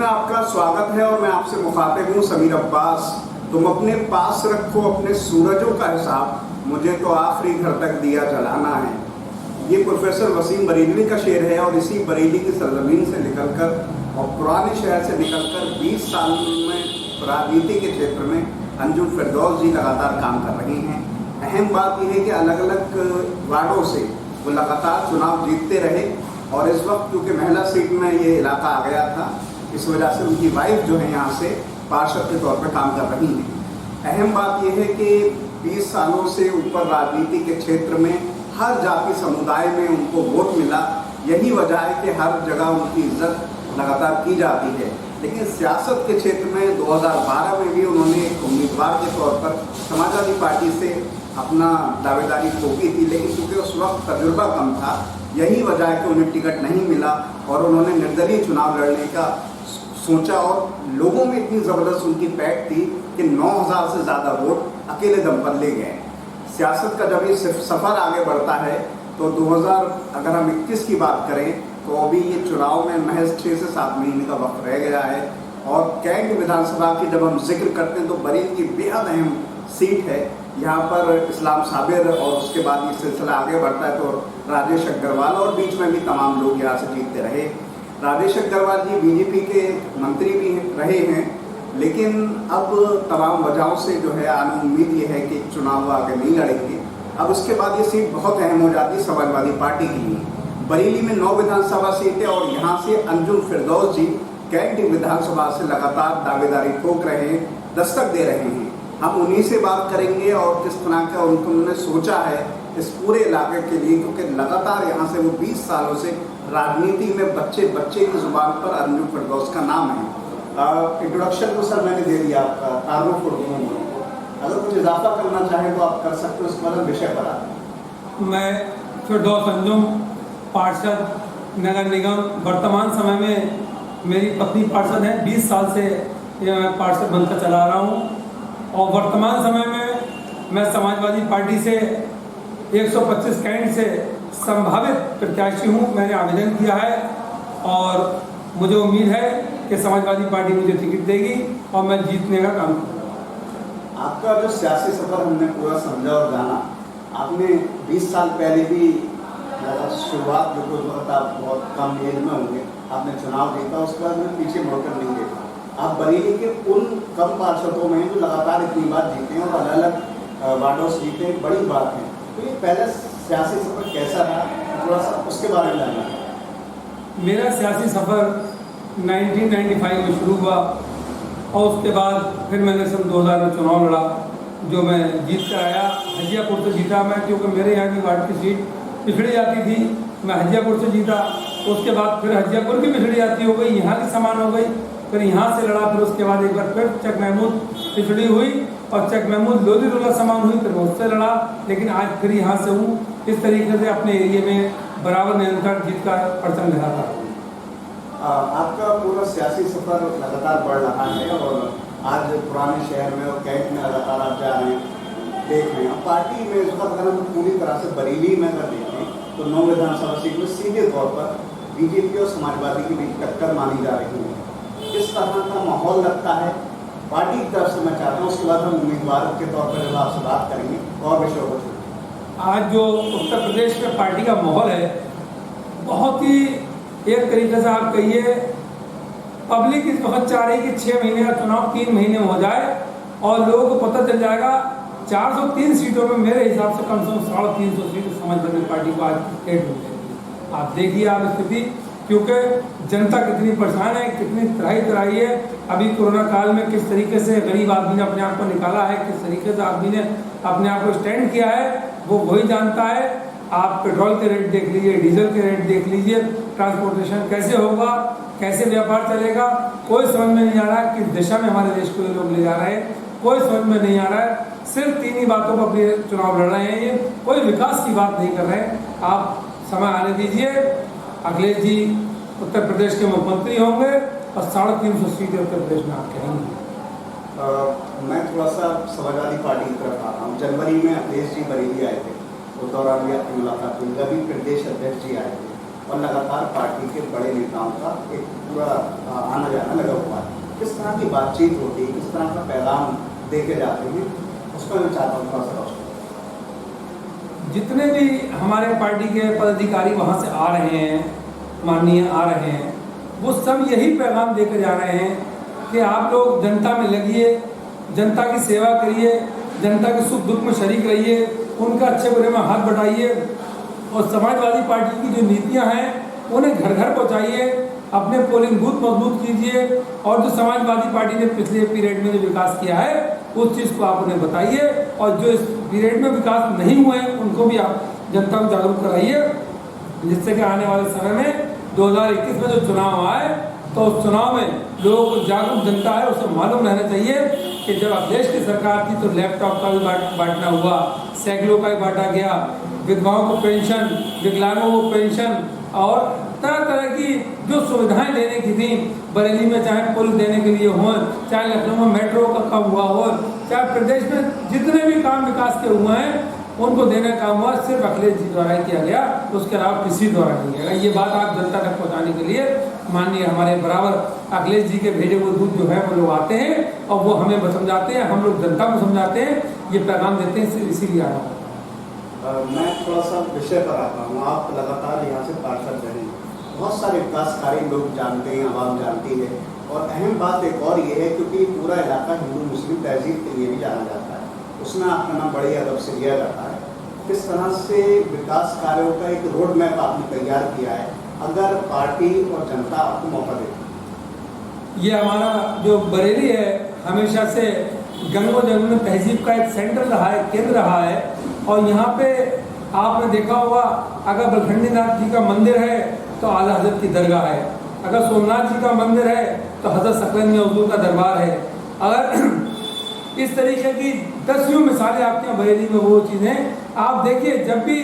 आपका स्वागत है और मैं आपसे मुखातिब हूँ समीर अब्बास। तुम अपने पास रखो अपने सूरजों का हिसाब, मुझे तो आखिरी घर तक दिया जलाना है। ये प्रोफेसर वसीम बरेलवी का शेर है और इसी बरेली की सरजमीन से निकलकर और पुराने शहर से निकलकर 20 साल में राजनीति के क्षेत्र में अंजुम फिरदौस जी लगातार काम कर रही हैं। अहम बात यह है कि अलग अलग वार्डों से वो लगातार चुनाव जीतते रहे और इस वक्त क्योंकि महिला सीट में ये इलाका आ गया था, इस वजह से उनकी वाइफ जो है यहाँ से पार्षद के तौर पर काम कर रही हैं। अहम बात यह है कि 20 सालों से ऊपर राजनीति के क्षेत्र में हर जाति समुदाय में उनको वोट मिला। यही वजह है कि हर जगह उनकी इज्जत लगातार की जाती है। लेकिन सियासत के क्षेत्र में 2012 में भी उन्होंने एक उम्मीदवार के तौर पर समाजवादी पार्टी से अपना दावेदारी ठोकी थी, लेकिन क्योंकि उस वक्त तजुर्बा कम था, यही वजह है कि उन्हें टिकट नहीं मिला और उन्होंने निर्दलीय चुनाव लड़ने का सोचा और लोगों में इतनी ज़बरदस्त उनकी पैठ थी कि 9000 से ज़्यादा वोट अकेले दम पर ले गए। सियासत का जब ये सफ़र आगे बढ़ता है तो 2000 अगर हम 21 की बात करें तो अभी ये चुनाव में महज 6 से 7 महीने का वक्त रह गया है। और कैंट विधानसभा की जब हम जिक्र करते हैं तो बरेली की बेहद अहम सीट है। यहाँ पर इस्लाम साबिर और उसके बाद ये सिलसिला आगे बढ़ता है तो राजेश अग्रवाल और बीच में भी तमाम लोग यहाँ से जीतते रहे। राजेश अग्रवाल जी बीजेपी के मंत्री भी रहे हैं, लेकिन अब तमाम वजहों से जो है आनी उम्मीद ये है कि चुनाव आगे नहीं लड़ेंगे। अब उसके बाद ये सीट बहुत अहम हो जाती है समाजवादी पार्टी के लिए। बरेली में 9 विधानसभा सीटें और यहाँ से अंजुम फिरदौस जी कैंट विधानसभा से लगातार दावेदारी ठोक रहे हैं, दस्तक दे रहे हैं। हम उन्हीं से बात करेंगे और किस तरह का उन्होंने सोचा है इस पूरे इलाके के लिए, क्योंकि लगातार यहाँ से वो 20 सालों से राजनीति में बच्चे की जुबान पर अंजुम फिरदौस का नाम है। इंट्रोडक्शन तो सर मैंने दे दिया आपका, तारुफ उर्दू में अगर कुछ इजाफा करना चाहें तो आप कर सकते हो, इसके बाद विषय पर आते। मैं फिरदौस अंजुम पार्षद नगर निगम, वर्तमान समय में मेरी पत्नी पार्षद है। 20 साल से मैं पार्षद बनकर चला रहा हूँ और वर्तमान समय में मैं समाजवादी पार्टी से 125 कैंट से संभावित प्रत्याशी हूँ। मैंने आवेदन किया है और मुझे उम्मीद है कि समाजवादी पार्टी मुझे टिकट देगी और मैं जीतने का काम करूँगा। आपका जो सियासी सफ़र हमने पूरा समझा और जाना, आपने 20 साल पहले भी शुरुआत जो कुछ वक्त आप बहुत कम एज में होंगे, आपने चुनाव जीता, उसके बाद में पीछे मुड़कर नहीं देखा। आप बरेली के उन कम पार्षदों में जो लगातार इतनी बार जीते हैं और अलग अलग वार्डों से जीते हैं, बड़ी बात है। तो ये पहले सियासी सफ़र कैसा रहा, थोड़ा सा उसके बारे में जानना है। मेरा सियासी सफ़र 1995 में शुरू हुआ और उसके बाद फिर मैंने सन 2000 में चुनाव लड़ा, जो मैं जीत कर आया। हजियापुर से जीता मैं, क्योंकि मेरे यहाँ की वार्ड की सीट पिछड़ी जाती थी। मैं हजियापुर से जीता, उसके बाद फिर हजियापुर की पिछड़ी जाती हो गई, यहाँ की समान हो गई, फिर यहाँ से लड़ा। फिर उसके बाद एक बार फिर चक महमूद पिछड़ी हुई और चक महमूद लोधी रोला समान हुई, फिर उससे लड़ा। लेकिन आज फिर यहाँ से हूँ। इस तरीके से अपने एरिए में बराबर निरंतर जीत का परचम लहराता हूँ। आपका पूरा सियासी सफ़र लगातार बढ़ रहा है और आज पुराने शहर में और कैंट में लगातार आप जा रहे हैं, देख रहे हैं। पार्टी में इस वक्त अगर हम पूरी तरह से बरेली में अगर देखें तो 9 विधानसभा सीट में सीधे तौर पर बीजेपी और समाजवादी के बीच टक्कर मानी जा रही है। किस तरह का माहौल लगता है पार्टी की तरफ से, मैं चाहता हूँ उसके बाद हम उम्मीदवार के तौर पर जब आपसे बात करेंगे और विषयों को। आज जो उत्तर प्रदेश में पार्टी का माहौल है, बहुत ही एक तरीके से आप कहिए पब्लिक इस वक्त चाह रही कि 6 महीने का चुनाव 3 महीने में हो जाए और लोगों को पता चल जाएगा। 403 सीटों में मेरे हिसाब से कम 350 सीट समाजवादी पार्टी को आज टिकट मिल जाएगी। आप देखिए आप स्थिति, क्योंकि जनता कितनी परेशान है, कितनी त्राही है। अभी कोरोना काल में किस तरीके से गरीब आदमी ने अपने आप को निकाला है, किस तरीके से आदमी ने अपने आप को स्टैंड किया है, वो वही जानता है। आप पेट्रोल के रेट देख लीजिए, डीजल के रेट देख लीजिए, ट्रांसपोर्टेशन कैसे होगा, कैसे व्यापार चलेगा, कोई समझ में नहीं आ रहा है किस दिशा में हमारे देश को ये लोग ले जा रहे हैं, कोई समझ में नहीं आ रहा है। सिर्फ 3 ही बातों पर अपने चुनाव लड़ रहे हैं, ये कोई विकास की बात नहीं कर रहे हैं। आप समय आने दीजिए, अखिलेश जी उत्तर प्रदेश के मुख्यमंत्री होंगे और 350 सीटें उत्तर प्रदेश में आप कहेंगे। मैं थोड़ा सा समाजवादी पार्टी की तरफ आता हूँ। जनवरी में अखिलेश जी बरेली आए थे, उस दौरान भी आपकी मुलाकात हुई, अभी प्रदेश अध्यक्ष जी आए थे। और लगातार पार्टी के बड़े नेताओं का एक पूरा आना जाना लगा हुआ है। किस तरह की बातचीत होती है, किस तरह का पैगाम देके जाते हैं, उसको मैं चाहता हूँ थोड़ा सा रोशन। जितने भी हमारे पार्टी के पदाधिकारी वहाँ से आ रहे हैं, माननीय आ रहे हैं, वो सब यही पैगाम देकर जा रहे हैं कि आप लोग जनता में लगिए, जनता की सेवा करिए, जनता के सुख दुख में शरीक रहिए, उनका अच्छे बुरे में हाथ बटाइए और समाजवादी पार्टी की जो नीतियां हैं उन्हें घर घर पहुंचाइए, अपने पोलिंग बूथ मजबूत कीजिए और जो समाजवादी पार्टी ने पिछले पीरियड में जो विकास किया है उस चीज़ को आप उन्हें बताइए और जो इस पीरियड में विकास नहीं हुए हैं उनको भी आप जनता को जागरूक कराइए, जिससे कि आने वाले समय में 2021 में जो चुनाव आए तो उस चुनाव में लोगों को जागरूक जनता है उसे मालूम रहना चाहिए कि जब अखिलेश की सरकार थी तो लैपटॉप का भी बांटना हुआ, साइकिलों का भी बांटा गया, विधवाओं को पेंशन, विकलांगों को पेंशन और तरह तरह की जो सुविधाएं देने की थी, बरेली में चाहे पुल देने के लिए हो, चाहे लखनऊ में मेट्रो का काम हुआ हो, चाहे प्रदेश में जितने भी काम विकास के हुए हैं उनको देने का काम हुआ सिर्फ अखिलेश जी द्वारा ही किया गया, उसके अलावा किसी द्वारा नहीं किया गया। ये बात आप जनता तक पहुंचाने के लिए माननीय हमारे बराबर अखिलेश जी के भेजे हुए दूत जो है वो लोग आते हैं और वो हमें समझाते हैं, हम लोग जनता को समझाते हैं, ये पैगाम देते हैं, इसीलिए आ रहा हूँ। मैं थोड़ा सा विषय पर आता हूँ। आप लगातार यहाँ से पार्षद रहे हैं, बहुत सारे विकास कार्य लोग जानते हैं, आवाम जानती है और अहम बात एक और ये है क्योंकि पूरा इलाका हिंदू मुस्लिम तहजीब के लिए भी जाना जाता है, उसमें आपका नाम बड़े अदब से लिया जाता है। किस तरह से विकास कार्यों का एक रोड मैप आपने तैयार किया है अगर पार्टी और जनता आपको मौका दे? ये हमारा जो बरेली है हमेशा से गंगो जमुना तहजीब का एक सेंटर रहा है, केंद्र रहा है और यहाँ पे आपने देखा होगा अगर बलखंडी नाथ जी का मंदिर है तो आला हजरत की दरगाह है, अगर सोमनाथ जी का मंदिर है तो हजरत सकरंद में हुजूर का दरबार है। अगर इस तरीके की 10 मिसालें आपके यहाँ बरेली में वो चीज़ें आप देखिए, जब भी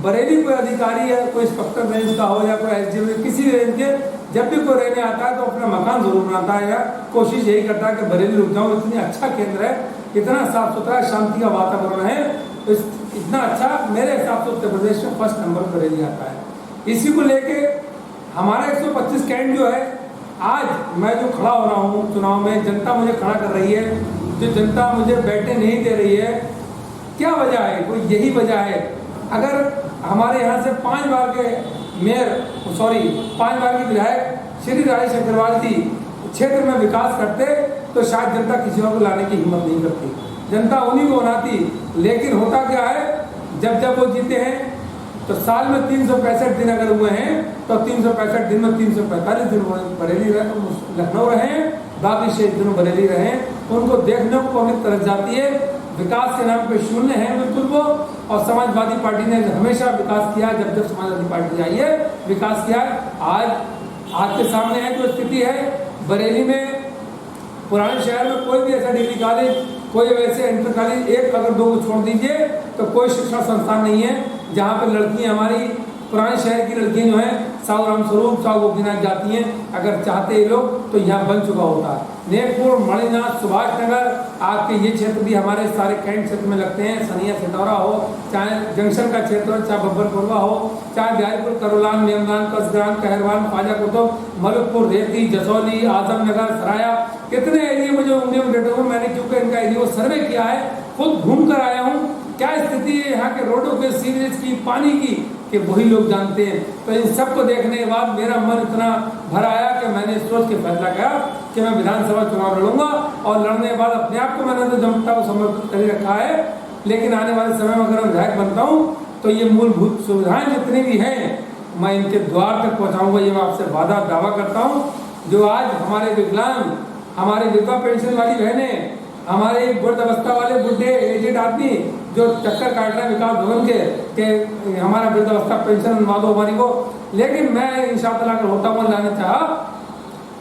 बरेली कोई अधिकारी है, कोई इंस्पेक्टर रेंज का हो या कोई एसडीओ किसी रेंज के, जब भी कोई रहने आता है तो अपना मकान जरूर बनाता है या कोशिश यही करता है कि बरेली रुक जाऊँ, इतनी अच्छा केंद्र है, इतना साफ सुथरा शांति का वातावरण है, इतना अच्छा मेरे हिसाब से उत्तर प्रदेश में फर्स्ट नंबर बरेली आता है। इसी को लेके हमारा 125 कैंट जो है, आज मैं जो खड़ा हो रहा हूँ चुनाव में, जनता मुझे खड़ा कर रही है, जो जनता मुझे बैठने नहीं दे रही है, क्या वजह है? कोई यही वजह है। अगर हमारे यहाँ से 5 बार के पाँच बार की विधायक श्री राजेश अग्रवाल जी क्षेत्र में विकास करते तो शायद जनता किसी और को लाने की हिम्मत नहीं करती, जनता उन्हीं को बनाती। लेकिन होता क्या है, जब वो जीते हैं तो साल में 365 दिन अगर हुए हैं तो 365 दिन में 345 दिन बरेली लखनऊ रहे, बाकी 6 दिन बरेली रहे। उनको देखने को पब्लिक तरस जाती है। विकास के नाम पे शून्य है बिल्कुल वो, और समाजवादी पार्टी ने हमेशा विकास किया, जब समाजवादी पार्टी आई है विकास किया। आज आपके सामने है जो स्थिति है बरेली में, पुराने शहर में कोई भी ऐसा डिग्री कॉलेज, कोई वैसे इंटर कॉलेज, एक अगर 2 को छोड़ दीजिए तो कोई शिक्षा संस्थान नहीं है जहाँ पर लड़कियाँ हमारी पुराने शहर की लड़कियाँ जो हैं साहू रामस्वरूप, साहू गोपीनाथ जाती हैं। अगर चाहते ये लोग तो यहाँ बन चुका होता है। नेकपुर, मणिनाथ, सुभाष नगर, आपके ये क्षेत्र भी हमारे सारे कैंट क्षेत्र में लगते हैं। सनिया सिंदौरा हो, चाहे जंक्शन का क्षेत्र हो, चाहे बब्बरपुरवा हो, चाहे बिहारीपुर, करोलान, मेमनान, कसग्राम, कहरवान, ख्वाजा कुतुब, मलकपुर, रेती, जसौली, आजमनगर, सराया, कितने एरिया मुझे उंगलियों में डेटा हूँ मैंने, क्योंकि इनका एरिया को सर्वे किया है, खुद घूम कर आया हूँ। क्या स्थिति है यहाँ के रोडों के, सीवरेज की, पानी की, कि वही लोग जानते हैं। तो इन सबको देखने के बाद मेरा मन इतना भर आया कि मैंने सोच के फैसला किया कि मैं विधानसभा चुनाव लड़ूंगा, और लड़ने के बाद अपने आप को मैंने तो जनता को समर्पित कर रखा है। लेकिन आने वाले समय में अगर मैं विधायक बनता हूँ तो ये मूलभूत सुविधाएं जितनी भी हैं मैं इनके द्वार तक पहुँचाऊँगा, ये मैं आपसे वादा दावा करता हूँ। जो आज हमारे विकलांग, हमारे विधवा पेंशन वाली बहनें, हमारे वृद्धावस्था वाले बुढ़े एजेड आदमी जो चक्कर काट रहे हैं विकास भवन के हमारा वृद्धावस्था पेंशन बनवा दो हमारी को, लेकिन मैं इंशाअल्लाह अगर होता हुआ लाना चाहा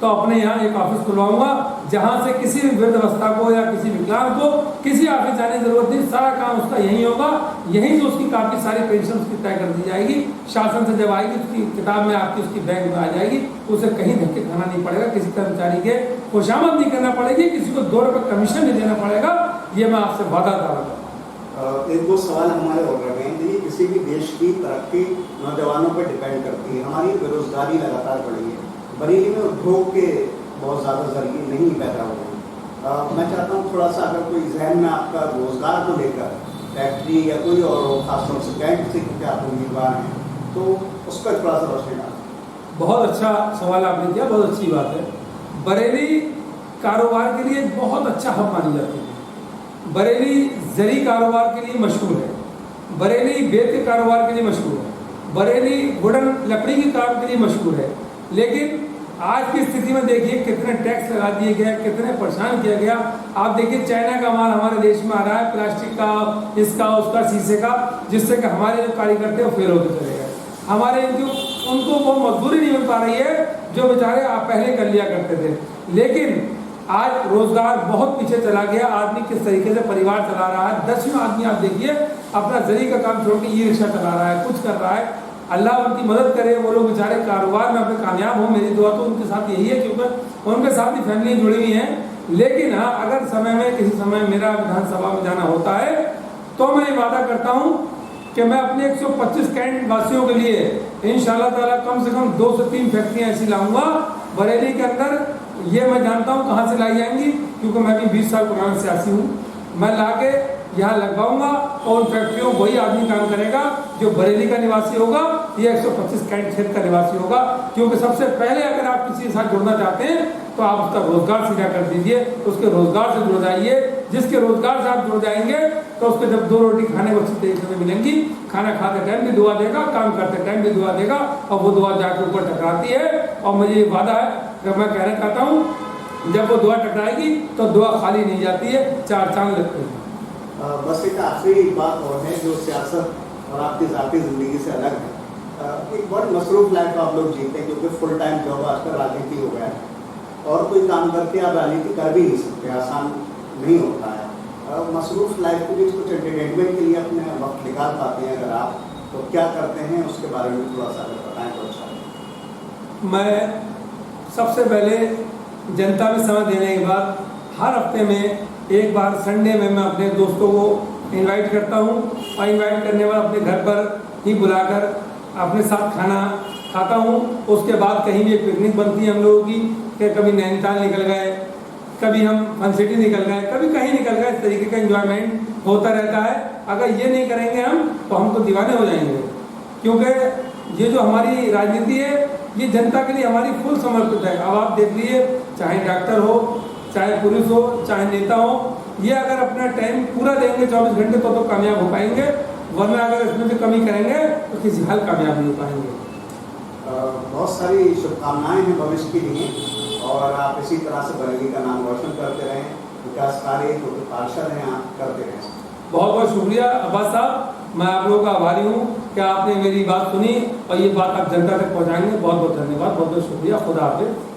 तो अपने यहाँ एक ऑफिस खुलवाऊंगा जहाँ से किसी भी वृद्धावस्था को या किसी विकलांग को किसी ऑफिस जाने की जरूरत नहीं, सारा काम उसका यहीं होगा। यहीं से उसकी काफ़ी सारी पेंशन उसकी तय कर दी जाएगी, शासन से जब आएगी उसकी किताब में आपकी उसकी बैंक में आ जाएगी, उसे कहीं धक्के खाना नहीं पड़ेगा, किसी कर्मचारी के खुशामद नहीं करना पड़ेगी, किसी को 2 रुपये कमीशन नहीं देना पड़ेगा। ये मैं आपसे वादा दावा करता हूँ। एक दो सवाल हमारे और रहे हैं। देखिए, किसी भी देश की तरक्की नौजवानों पर डिपेंड करती है। हमारी बेरोजगारी लगातार बढ़ी है। बरेली में उद्योग के बहुत ज़्यादा जरिए नहीं पैदा हो रहे। मैं चाहता हूँ थोड़ा सा अगर कोई जहन में आपका रोजगार को लेकर फैक्ट्री या कोई और खासतौर से कैंट से क्योंकि आप उम्मीदवार हैं, तो उस पर थोड़ा सा रोशनी डालें। बहुत अच्छा सवाल आपने किया, बहुत अच्छी बात है। बरेली कारोबार के लिए बहुत अच्छा हब मानी जाती है। बरेली जरी कारोबार के लिए मशहूर है। बरेली बेत के कारोबार के लिए मशहूर है। बरेली वुडन लकड़ी के काम के लिए मशहूर है। लेकिन आज की स्थिति में देखिए कितने टैक्स लगा दिए गए, कितने परेशान किया गया। आप देखिए चाइना का माल हमारे देश में आ रहा है, प्लास्टिक का, इसका उसका, शीशे का, जिससे कि हमारे जो कार्यकर्ता वो फेल होते चले गए। हमारे उनको वो मजदूरी नहीं मिल पा रही है जो बेचारे आप पहले कर लिया करते थे। लेकिन आज रोजगार बहुत पीछे चला गया। आदमी किस तरीके से परिवार चला रहा है। 10वें आदमी आप देखिए अपना जरी का काम छोड़ के ई रिक्शा चला रहा है, कुछ कर रहा है। अल्लाह उनकी मदद करे, वो लोग बेचारे कारोबार में अपने कामयाब हो। मेरी दुआ तो उनके साथ यही है, क्योंकि उनके साथ ही फैमिली जुड़ी हुई है। लेकिन हाँ, अगर समय में किसी समय मेरा विधानसभा में जाना होता है तो मैं ये वादा करता हूँ कि मैं अपने 125 कैंट वासियों के लिए इंशाअल्लाह ताला कम से कम 2 से 3 फैक्ट्रियाँ ऐसी लाऊंगा बरेली के अंदर। ये मैं जानता हूँ कहाँ से लाई जाएंगी, क्योंकि मैं भी 20 साल पुराना सियासी हूँ। मैं ला के यहाँ लगवाऊंगा और उन फैक्ट्रियों वही आदमी काम करेगा जो बरेली का निवासी होगा या 125 कैंट क्षेत्र का निवासी होगा। क्योंकि सबसे पहले अगर आप किसी के साथ जुड़ना चाहते हैं तो आप उसका रोजगार सीधा कर दीजिए, उसके रोजगार से जुड़ जाइए। जिसके रोजगार से आप जुड़ जाएंगे तो उसको जब 2 रोटी खाने को अच्छी तरीके से मिलेंगी, खाना खाते टाइम भी दुआ देगा, काम करते टाइम भी दुआ देगा, और वो दुआ जाकर ऊपर टकराती है। और मुझे ये वादा है कि मैं कहना चाहता हूँ जब वो दुआ टकराएगी तो दुआ खाली नहीं जाती है, 4 चांद लगते हैं। बस एक आखिरी बात और है जो सियासत और आपकी ज़ाती ज़िंदगी से अलग है। एक बहुत मसरूफ लाइफ आप लोग जीते हैं, क्योंकि फुल टाइम जॉब आजकल राजनीति हो गया है और कोई काम करके आप राजनीति कर भी नहीं सकते, आसान नहीं होता है। मसरूफ लाइफ के बीच कुछ एंटरटेनमेंट के लिए अपने वक्त निकाल पाते हैं अगर आप, तो क्या करते हैं उसके बारे में थोड़ा सा अगर बताएं तो अच्छा। मैं सबसे पहले जनता में समय देने के बाद हर हफ्ते में एक बार संडे में मैं अपने दोस्तों को इनवाइट करता हूँ, और इनवाइट करने के बाद अपने घर पर ही बुलाकर अपने साथ खाना खाता हूँ। उसके बाद कहीं भी एक पिकनिक बनती है हम लोगों की, कि कभी नैनीताल निकल गए, कभी हम फन सिटी निकल गए, कभी कहीं निकल गए। इस तरीके का एंजॉयमेंट होता रहता है। अगर ये नहीं करेंगे हम तो हम तो दीवाने हो जाएंगे, क्योंकि ये जो हमारी राजनीति है ये जनता के लिए हमारी फुल समर्पित है। अब आप देख लीजिए, चाहे डॉक्टर हो, चाहे पुलिस हो, चाहे नेता हो, ये अगर अपना टाइम पूरा देंगे 24 घंटे तो कामयाब हो पाएंगे, वरना अगर इसमें से कमी करेंगे तो किसी हाल कामयाब नहीं हो पाएंगे। बहुत सारी शुभकामनाएं हैं भविष्य के लिए, और आप इसी तरह से बरेली का नाम रोशन करते रहें, विकास कार्य जो पार्षद हैं आप करते रहें। बहुत बहुत शुक्रिया अब्बास साहब, मैं आप लोगों का आभारी हूँ कि आपने मेरी बात सुनी और ये बात आप जनता तक पहुँचाएंगे। बहुत बहुत धन्यवाद, बहुत बहुत शुक्रिया, खुदा हाफिज़।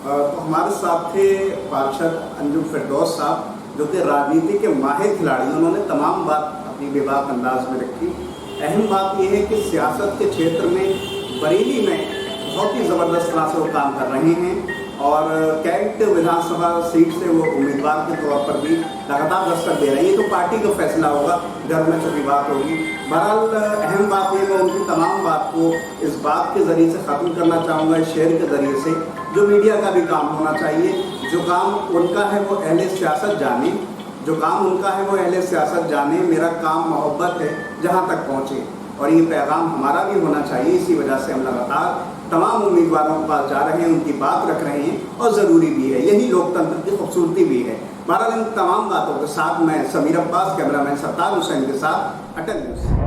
तो हमारे साथ थे पार्षद अंजुम फिरदौस साहब, जो कि राजनीति के माहिर खिलाड़ी। उन्होंने तमाम बात अपनी बेबाक अंदाज में रखी। अहम बात यह है कि सियासत के क्षेत्र में बरेली में बहुत ही ज़बरदस्त तरह से वो काम कर रहे हैं, और कैंट विधानसभा सीट से वो उम्मीदवार के तौर पर भी लगातार दस्तक दे रहे हैं। ये तो पार्टी का फैसला होगा, घर में छुपी बात होगी। बहरहाल अहम बात ये, मैं उनकी तमाम बात को इस बात के ज़रिए से ख़त्म करना चाहूँगा, इस शेयर के ज़रिए से, जो मीडिया का भी काम होना चाहिए। जो काम उनका है वो अहले सियासत जाने, जो काम उनका है वो अहले सियासत जाने। मेरा काम मोहब्बत है जहाँ तक पहुँचे, और ये पैगाम हमारा भी होना चाहिए। इसी वजह से हम लगातार तमाम उम्मीदवारों के पास जा रहे हैं, उनकी बात रख रहे हैं, और ज़रूरी भी है। यही लोकतंत्र की खूबसूरती भी है। बहरहाल इन तमाम बातों के साथ मैं समीर अब्बास, कैमरामैन सत्तार हुसैन के साथ, अटल न्यूज़।